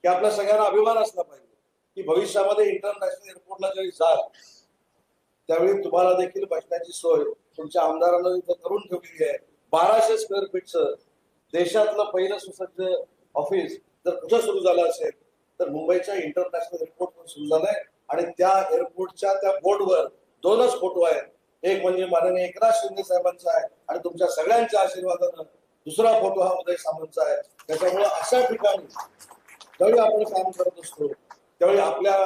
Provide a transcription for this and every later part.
की आपल्या सगळ्यांना अभिमान असला पाहिजे की भविष्यामध्ये इंटरनॅशनल एअरपोर्टला ज्यावेळी जाल त्यावेळी तुम्हाला देखील बसण्याची सोय तुमच्या आमदारांना इथं करून ठेवलेली आहे. 1200 स्क्वेअर फीटचं देशातलं पहिलं सुसज्ज ऑफिस जर कुठं सुरू झालं असेल तर मुंबईच्या इंटरनॅशनल एअरपोर्टवर सुरू झालंय. आणि त्या एअरपोर्टच्या त्या बोर्डवर 2च फोटो आहेत. एक म्हणजे माननीय एकनाथ शिंदे साहेबांचा आहे आणि तुमच्या सगळ्यांच्या आशीर्वादानं दुसरा फोटो हा उदय सामंतचा आहे. त्याच्यामुळे अशा ठिकाणी ज्यावेळी आपण काम करत असतो त्यावेळी आपल्या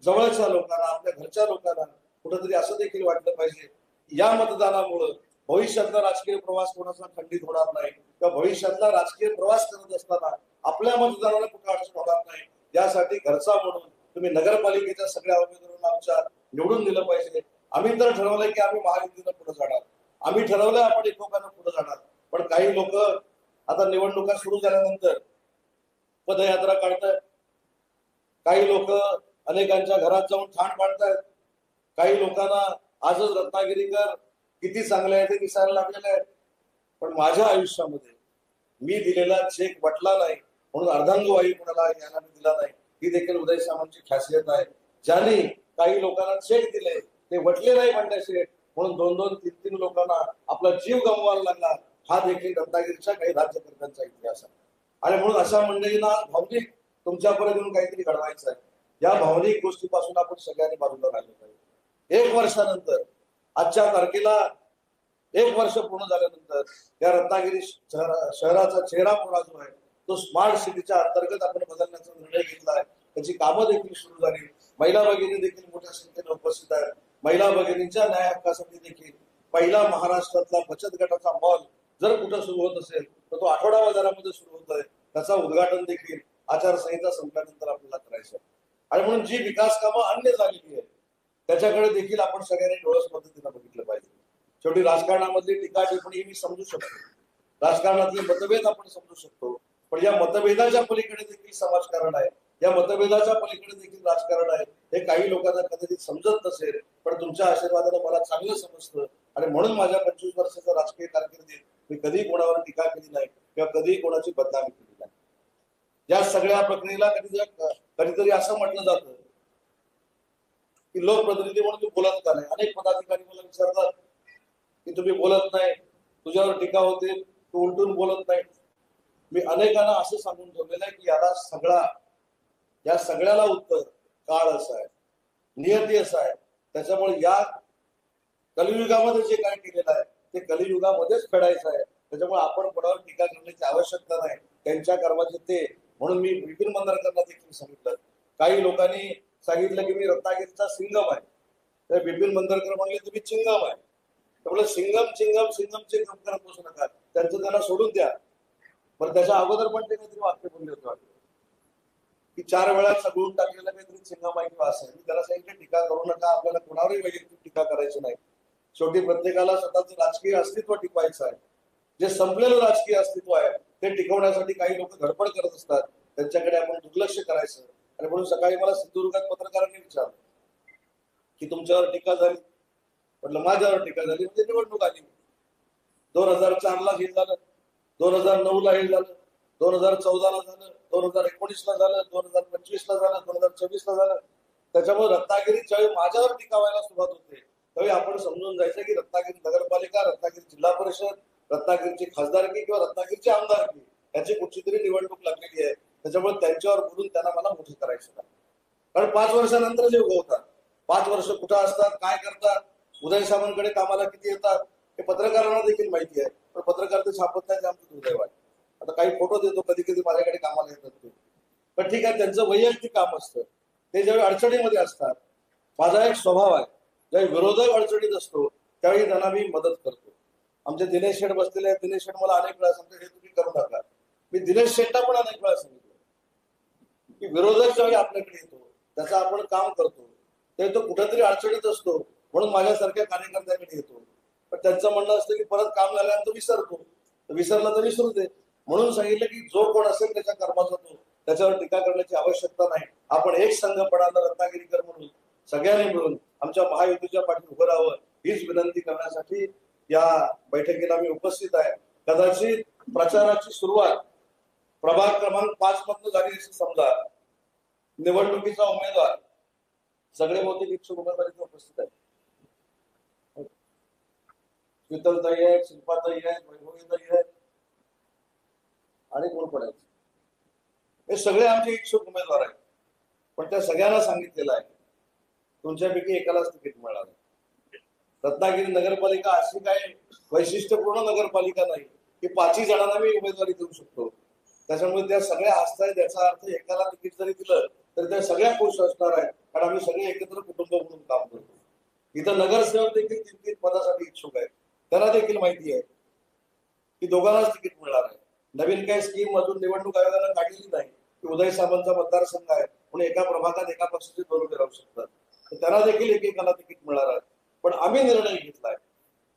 जवळच्या लोकांना आपल्या घरच्या लोकांना कुठंतरी असं देखील वाटलं पाहिजे या मतदानामुळे भविष्यातला राजकीय प्रवास कोणाचा खंडित होणार नाही किंवा भविष्यातला राजकीय प्रवास करत असताना आपल्या मतदाराला कुठं अडचण होणार नाही यासाठी घरचा म्हणून तुम्ही नगरपालिकेच्या सगळ्या उमेदवारांना आमच्या निवडून दिलं पाहिजे. आम्ही तर ठरवलंय की आम्ही महायुतीनं पुढे जाणार. आम्ही ठरवलंय आपण एकमेकांना पुढे जाणार. पण काही लोक आता निवडणुका सुरू झाल्यानंतर पदयात्रा काढतायत. काही लोक अनेकांच्या घरात जाऊन ठाण मांडतायत. काही लोकांना आजच रत्नागिरीकर किती चांगले आहे ते दिसायला लागलेले आहेत. पण माझ्या आयुष्यामध्ये मी दिलेला चेक वटला नाही म्हणून अर्धांगवायू कोणाला यायला मी दिला नाही. ही देखील उदय सामंतची खासियत आहे. ज्यांनी काही लोकांना चेक दिले ते वटले नाही म्हणण्याचे म्हणून 2-2, 3-3 लोकांना आपला जीव गमवायला लागला. हा देखील रत्नागिरीच्या काही राज्यकर्त्यांचा इतिहास आहे. आणि म्हणून अशा मंडळींना भावनिक तुमच्यापर्यंत येऊन काहीतरी घडवायचं आहे. या भावनिक गोष्टीपासून आपण सगळ्यांनी बाजूला राहिलं पाहिजे. 1 वर्षानंतर आजच्या तारखेला 1 वर्ष पूर्ण झाल्यानंतर या रत्नागिरी शहराचा चेहरा पुरा जो आहे तो स्मार्ट सिटीच्या अंतर्गत आपण बदलण्याचा निर्णय घेतला आहे. त्याची कामं देखील सुरू झाली. महिला भगिनी देखील मोठ्या संख्येने उपस्थित आहेत. महिला भगिनींच्या न्याय हक्कासाठी देखील पहिला महाराष्ट्रातला बचत गटाचा मॉल जर कुठं सुरू होत असेल तर तो आठवडा बाजारामध्ये सुरू होत आहे. त्याचा उद्घाटन देखील आचारसंहिता संपल्यानंतर आपल्याला करायचं आहे. आणि म्हणून जी विकास कामं अन्य झालेली आहे त्याच्याकडे देखील आपण सगळ्यांनी डोळस पद्धतीनं बघितलं पाहिजे. शेवटी राजकारणामधली टीका टिप्पणी मी समजू शकतो. राजकारणातले मतभेद आपण समजू शकतो. पण या मतभेदाच्या पलीकडे देखील समाजकारण आहे. या मतभेदाच्या पलीकडे देखील राजकारण आहे. हे काही लोकांना कदाचित समजत नसेल पण तुमच्या आशीर्वादानं मला चांगलं समजतं. आणि म्हणून माझ्या 25 वर्षाच्या राजकीय कारकिर्दीत मी कधी कोणावर टीका केली नाही किंवा कधी कोणाची बदनामी केली नाही. या सगळ्या प्रक्रियेला कधीतरी असं म्हटलं जातं की लोकप्रतिनिधी म्हणून तू बोलत का नाही. अनेक पदाधिकारी मला विचारतात की तुम्ही बोलत नाही, तुझ्यावर टीका होते, तू उलटून बोलत नाही. मी अनेकांना असं सांगून ठेवलेलं आहे की या सगळ्याला उत्तर काळ असं आहे, नियती असं आहे. त्याच्यामुळे या कलियुगामध्ये जे काय केलेलं आहे ते कलियुगामध्येच फेडायचं आहे. त्याच्यामुळे आपण कोणावर टीका करण्याची आवश्यकता नाही. त्यांच्या कर्माचे ते. म्हणून मी विपिन मंदरकरांना देखील सांगितलं. काही लोकांनी सांगितलं की मी रत्नागिरीचा सिंगम आहे. तर विपिन मंदरकर म्हणले तुम्ही चिंगम आहे. त्यामुळे सिंगम चिंगम करत बसू नका. त्यांचं त्यांना सोडून द्या. पण त्याच्या अगोदर पण ते काहीतरी वाक्य बोलले होते की 4 वेळा सगळून टाकलेलं काहीतरी चिंगम आहे किंवा असं. मी त्याला सांगितलं टीका करू नका. आपल्याला कोणावरही वैयक्तिक टीका करायची नाही. शेवटी प्रत्येकाला स्वतःचं राजकीय अस्तित्व टिकवायचं आहे. जे संपलेलं राजकीय अस्तित्व आहे ते टिकवण्यासाठी काही लोक धडपड करत असतात. त्यांच्याकडे आपण दुर्लक्ष करायचं. आणि म्हणून सकाळी मला सिंधुदुर्गात पत्रकारांनी विचारलं की तुमच्यावर टीका झाली. म्हटलं माझ्यावर टीका झाली म्हणजे निवडणूक आली. 2004ला हे झालं, 2009ला हे झालं, 2014ला झालं, 2019ला झालं, 2025ला झालं, 2024ला झालं. त्याच्यामुळे रत्नागिरीत ज्यावेळी माझ्यावर टीका व्हायला सुरुवात होते त्यावेळी आपण समजून जायचं की रत्नागिरी नगरपालिका, रत्नागिरी जिल्हा परिषद, रत्नागिरीची खासदारकी किंवा रत्नागिरीची आमदारकी याची कुठची तरी निवडणूक लागलेली आहे. त्याच्यामुळे त्यांच्यावर बोलून त्यांना मला मोठं करायचं नाही. कारण 5 वर्षानंतर जे उगवतात, 5 वर्ष कुठं असतात, काय करतात, उदय सामंतकडे कामाला किती येतात हे पत्रकारांना देखील माहिती आहे. पण पत्रकार ते छापत नाही. आमचं दुर्दैव आहे. आता काही फोटो देतो कधी कधी माझ्याकडे कामाला येतात ते. पण ठीक आहे, त्यांचं वैयक्तिक काम असतं. ते ज्यावेळी अडचणीमध्ये असतात, माझा एक स्वभाव आहे, ज्यावेळी विरोधक अडचणीत असतो त्यावेळी त्यांना मी मदत करतो. आमचे दिनेश शेठ बसलेले आहेत. दिनेश शेठ मला अनेक वेळा सांगतो हे तुम्ही करू नका. मी दिनेश शेठला पण अनेक वेळा सांगितलं की विरोधक ज्यावेळी आपल्याकडे येतो त्याचं आपण काम करतो ते तो कुठेतरी अडचणीत असतो म्हणून माझ्यासारख्या कार्यकर्त्याकडे येतो. पण त्यांचं म्हणणं असतं की परत काम झाल्यानंतर विसरतो. विसरला तर विसरू दे. म्हणून सांगितलं की जो कोण असेल त्याच्या कर्माचा तो, त्याच्यावर टीका करण्याची आवश्यकता नाही. आपण एक संघपणानं रत्नागिरीकर म्हणून सगळ्यांनी मिळून आमच्या महायुतीच्या पाठी उभं राहावं हीच विनंती करण्यासाठी या बैठकीला मी उपस्थित आहे. कदाचित प्रचाराची सुरुवात प्रभाग क्रमांक 5 मधनं झाली अशी समजा निवडणुकीचा उमेदवार सगळे बहुतेक इच्छुक उमेदवार उपस्थित आहेत. शीतलताई आहेत, शिल्पाताई आहेत, वैभवीताई आहेत आणि कोण पण आहेत. हे सगळे आमचे इच्छुक उमेदवार आहेत. पण त्या सगळ्यांना सांगितलेलं आहे तुमच्यापैकी एकालाच तिकीट मिळणार आहे. रत्नागिरी नगरपालिका अशी काही वैशिष्ट्यपूर्ण नगरपालिका नाही की 5ही जणांना मी उमेदवारी देऊ शकतो. त्याच्यामुळे त्या सगळ्या असतायत. याचा अर्थ एकाला तिकीट जरी दिलं तर त्या सगळ्या खुश असणार आहे, कारण आम्ही सगळे एकत्र कुटुंब म्हणून काम करतो. इथं नगरसेवक देखील 3-3 पदासाठी इच्छुक आहेत. त्यांना देखील माहिती आहे की दोघांनाच तिकीट मिळणार आहे. नवीन काही स्कीम अजून निवडणूक आयोगानं काढलेली नाही की उदय सामंतचा मतदारसंघ आहे म्हणून एका प्रभागात एका पक्षाचे 2 उभे राहू शकतात. त्यांना देखील एकेकाला तिकीट मिळणार आहे. पण आम्ही निर्णय घेतलाय,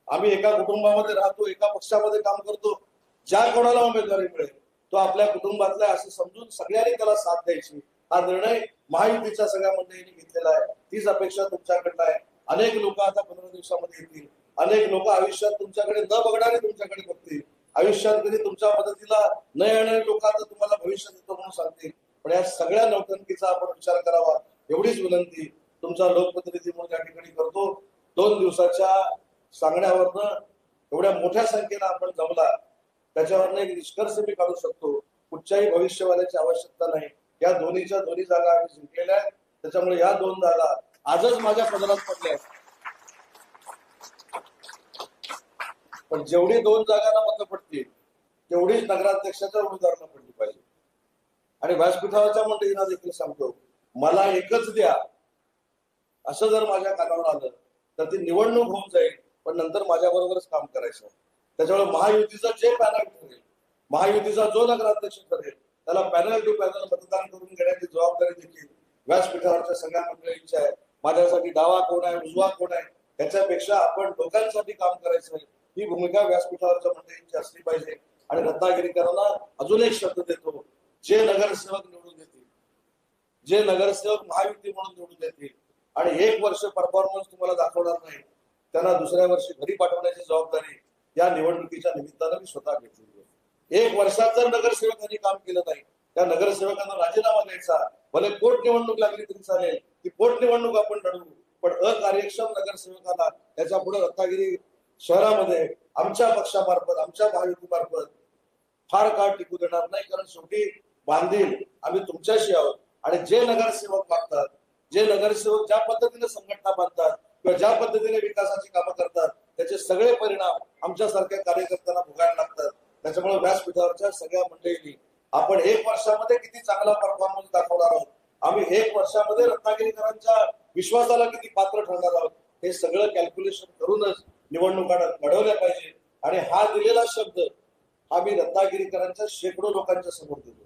आम्ही एका कुटुंबामध्ये राहतो, एका पक्षामध्ये काम करतो. ज्या कोणाला उमेदवारी मिळेल तो आपल्या कुटुंबातला असं समजून सगळ्यांनी त्याला साथ द्यायची. हा निर्णय महायुतीच्या सगळ्या मंडळींनी घेतलेला आहे. तीच अपेक्षा तुमच्याकडनं आहे. अनेक लोक आता 15 दिवसामध्ये येतील. अनेक लोक आयुष्यात तुमच्याकडे न बघणारे तुमच्याकडे बघतील. आयुष्यात कधी तुमच्या मदतीला न येणारे लोक आता तुम्हाला भविष्य देतो म्हणून सांगतील. पण या सगळ्या नौटंकीचा आपण विचार करावा एवढीच विनंती तुमचा लोकप्रतिनिधी म्हणून या ठिकाणी करतो. 2 दिवसाच्या सांगण्यावरनं एवढ्या मोठ्या संख्येनं आपण जमला, त्याच्यावरनं एक निष्कर्ष मी काढू शकतो. कुठच्याही भविष्यवाण्याची आवश्यकता नाही. या दोन्हीच्या दोन्ही जागा आम्ही जिंकलेल्या आहेत. त्याच्यामुळे या 2 जागा आजच माझ्या पदरात पडल्या आहेत. पण जेवढी 2 जागांना मतं पडतील तेवढीच नगराध्यक्षाच्या उमेदवारांना पडली पाहिजे. आणि व्यासपीठावरच्या मंडळींना देखील सांगतो, मला एकच द्या असं जर माझ्या कानावर आलं तर ती निवडणूक होऊन जाईल, पण नंतर माझ्या बरोबरच काम करायचं. त्याच्यामुळे महायुतीचं जे पॅनल ठरेल, महायुतीचा जो नगराध्यक्ष ठरेल त्याला पॅनल टू पॅनल मतदान करून घेण्याची जबाबदारी देखील व्यासपीठावरच्या सगळ्या मंडळींची आहे. माझ्यासाठी डावा कोण आहे, उजवा कोण आहे, याच्यापेक्षा आपण लोकांसाठी काम करायचं ही भूमिका व्यासपीठावरच्या मंडळींची असली पाहिजे. आणि रत्नागिरीकरांना अजून एक शब्द देतो, जे नगरसेवक निवडून येतील, जे नगरसेवक महायुती म्हणून निवडून येतील आणि 1 वर्ष परफॉर्मन्स तुम्हाला दाखवणार नाही, त्यांना दुसऱ्या वर्षी घरी पाठवण्याची जबाबदारी या निवडणुकीच्या निमित्तानं मी स्वतः घेतलेली आहे. 1 वर्षात जर नगरसेवकांनी काम केलं नाही, त्या नगरसेवकांना राजीनामा द्यायचा. भले पोट निवडणूक लागली तरी चालेल, ती पोट निवडणूक आपण लढवू, पण अकार्यक्षम नगरसेवकांना त्याच्या पुढे रत्नागिरी शहरामध्ये आमच्या पक्षामार्फत, आमच्या महायुतीमार्फत फार काळ टिकू देणार नाही. कारण शेवटी बांधील आम्ही तुमच्याशी आहोत. आणि जे नगरसेवक मागतात, जे नगरसेवक ज्या पद्धतीने संघटना बांधतात किंवा ज्या पद्धतीने विकासाची कामं करतात, त्याचे सगळे परिणाम आमच्यासारख्या कार्यकर्त्यांना भोगायला लागतात. त्याच्यामुळे व्यासपीठावरच्या सगळ्या मंडळींनी आपण 1 वर्षामध्ये किती चांगला परफॉर्मन्स दाखवणार आहोत, आम्ही 1 वर्षामध्ये रत्नागिरीकरांच्या विश्वासाला किती पात्र ठरणार आहोत, हे सगळं कॅल्क्युलेशन करूनच निवडणुका लढवल्या पाहिजे. आणि हा दिलेला शब्द हा मी रत्नागिरीकरांच्या शेकडो लोकांच्या समोर देतो.